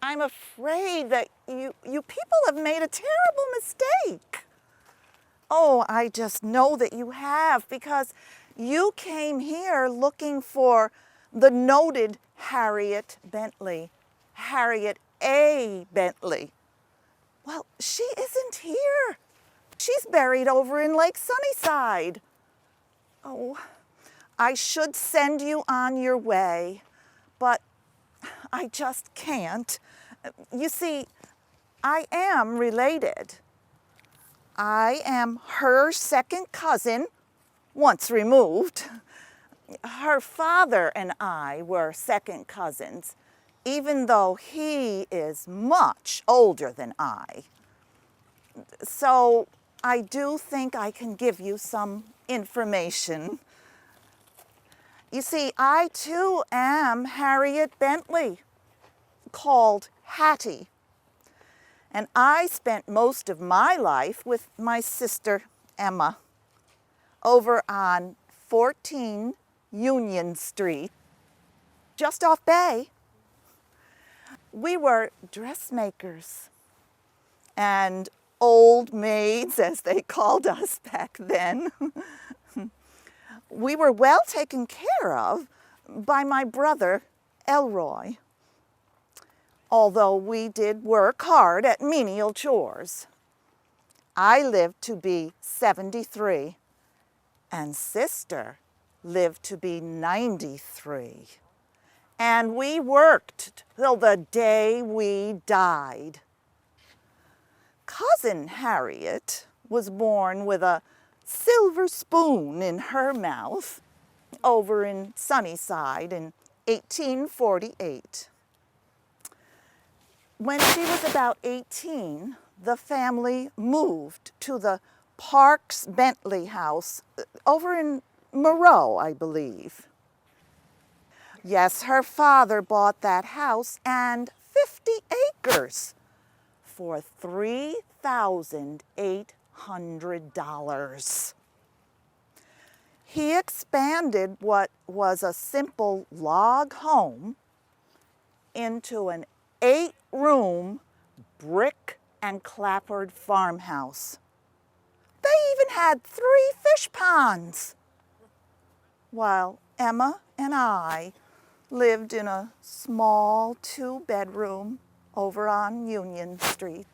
I'm afraid that you people have made a terrible mistake. Oh, I just know that you have, because you came here looking for the noted Harriet Bentley, Harriet A. Bentley. Well, she isn't here. She's buried over in Lake Sunnyside. Oh, I should send you on your way, but I just can't. You see, I am related. I am her second cousin, once removed. Her father and I were second cousins, even though he is much older than I. So I do think I can give you some information. You see, I too am Harriet Bentley, called Hattie. And I spent most of my life with my sister Emma over on 14 Union Street, just off Bay. We were dressmakers and old maids, as they called us back then. We were well taken care of by my brother, Elroy, although we did work hard at menial chores. I lived to be 73, and sister lived to be 93. And we worked till the day we died. Cousin Harriet was born with a silver spoon in her mouth over in Sunnyside in 1848. When she was about 18, the family moved to the Parks-Bentley house over in Moreau, I believe. Yes, her father bought that house and 50 acres for $3,800. He expanded what was a simple log home into an 8-room brick and clapboard farmhouse. They even had 3 fish ponds, while Emma and I lived in a small 2-bedroom over on Union Street.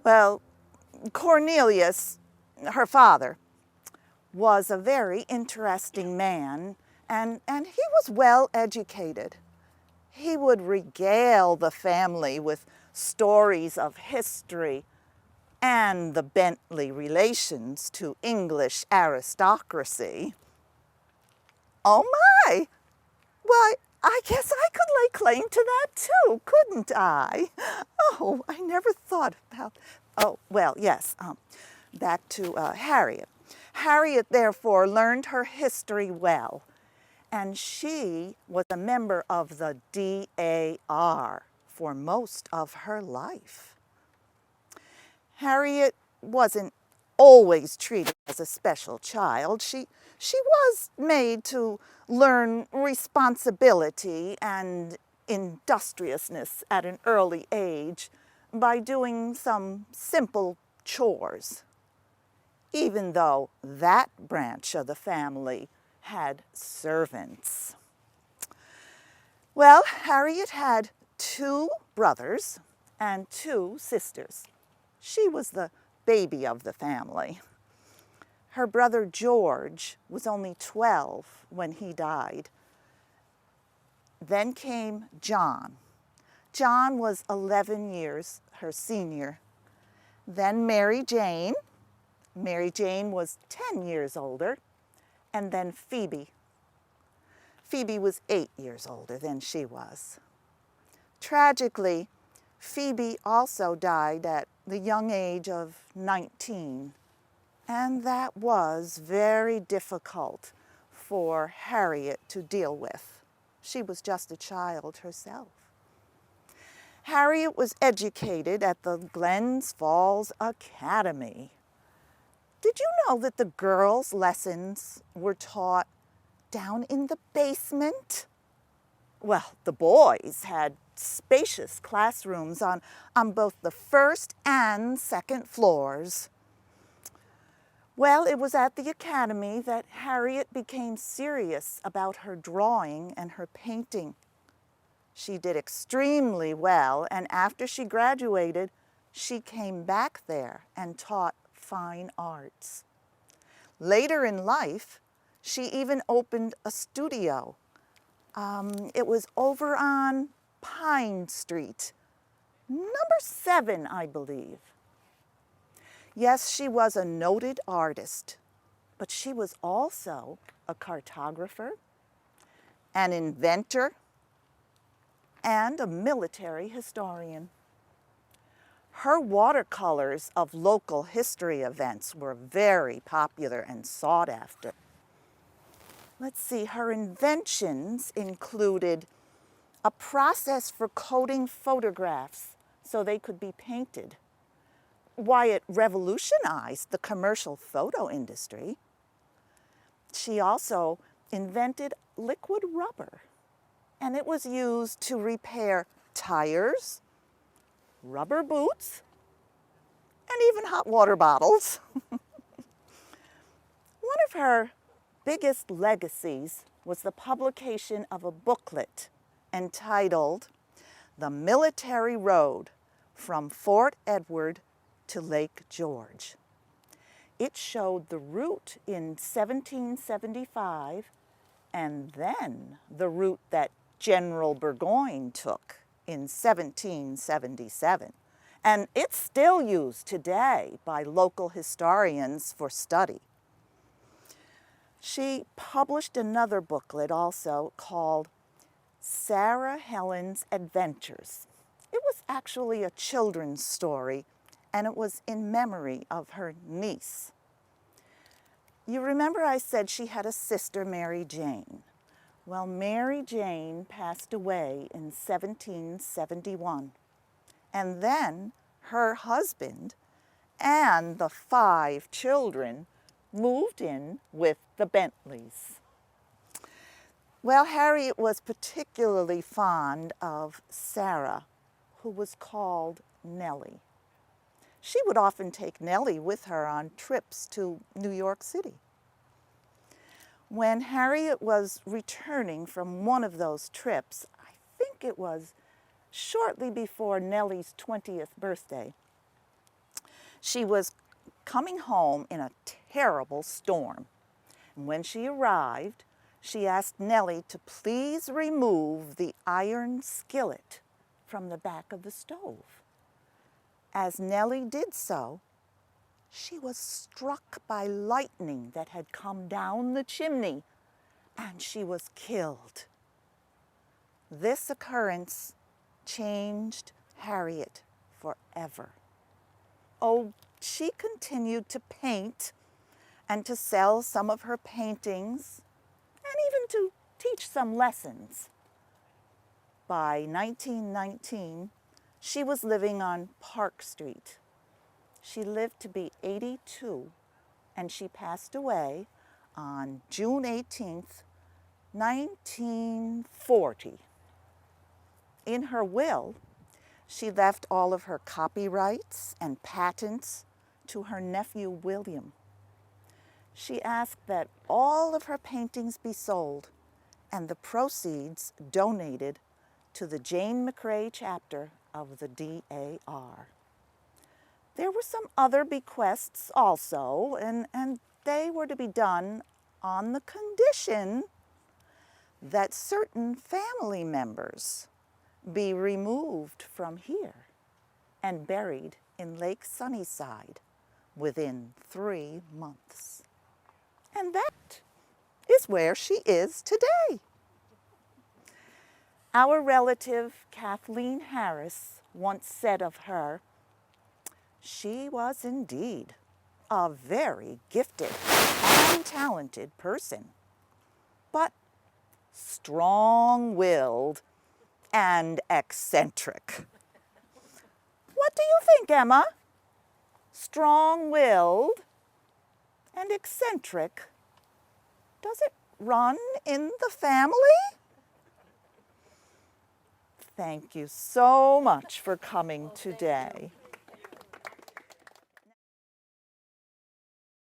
Well, Cornelius, her father, was a very interesting man, and he was well educated. He would regale the family with stories of history and the Bentley relations to English aristocracy. Oh my! Why, I guess I could lay claim to that too, couldn't I? Oh, I never thought about, oh, well, yes, back to Harriet. Harriet, therefore, learned her history well, and she was a member of the DAR for most of her life. Harriet wasn't always treated as a special child. She was made to learn responsibility and industriousness at an early age by doing some simple chores, even though that branch of the family had servants. Well, Harriet had 2 brothers and 2 sisters. She was the baby of the family. Her brother George was only 12 when he died. Then came John. John was 11 years her senior. Then Mary Jane. Mary Jane was 10 years older. And then Phoebe. Phoebe was 8 years older than she was. Tragically, Phoebe also died at the young age of 19. And that was very difficult for Harriet to deal with. She was just a child herself. Harriet was educated at the Glens Falls Academy. Did you know that the girls' lessons were taught down in the basement? Well, the boys had spacious classrooms on both the first and second floors. Well, it was at the academy that Harriet became serious about her drawing and her painting. She did extremely well, and after she graduated, she came back there and taught fine arts. Later in life, she even opened a studio. It was over on Pine Street, number 7, I believe. Yes, she was a noted artist, but she was also a cartographer, an inventor, and a military historian. Her watercolors of local history events were very popular and sought after. Let's see, her inventions included a process for coating photographs so they could be painted. Why, it revolutionized the commercial photo industry. She also invented liquid rubber, and it was used to repair tires, rubber boots, and even hot water bottles. One of her biggest legacies was the publication of a booklet entitled The Military Road from Fort Edward to Lake George. It showed the route in 1775 and then the route that General Burgoyne took in 1777. And it's still used today by local historians for study. She published another booklet also called Sarah Helen's Adventures. It was actually a children's story, and it was in memory of her niece. You remember I said she had a sister, Mary Jane. Well, Mary Jane passed away in 1771, and then her husband and the 5 children moved in with the Bentleys. Well, Harriet was particularly fond of Sarah, who was called Nellie. She would often take Nellie with her on trips to New York City. When Harriet was returning from one of those trips, I think it was shortly before Nellie's 20th birthday, she was coming home in a terrible storm. And when she arrived, she asked Nellie to please remove the iron skillet from the back of the stove. As Nellie did so, she was struck by lightning that had come down the chimney, and she was killed. This occurrence changed Harriet forever. Oh, she continued to paint and to sell some of her paintings and even to teach some lessons. By 1919, she was living on Park Street. She lived to be 82, and she passed away on June 18th, 1940. In her will, she left all of her copyrights and patents to her nephew, William. She asked that all of her paintings be sold and the proceeds donated to the Jane McRae chapter of the DAR. There were some other bequests also, and they were to be done on the condition that certain family members be removed from here and buried in Lake Sunnyside within 3 months. And that is where she is today. Our relative Kathleen Harris once said of her, she was indeed a very gifted and talented person, but strong-willed and eccentric. What do you think, Emma? Strong-willed and eccentric. Does it run in the family? Thank you so much for coming today.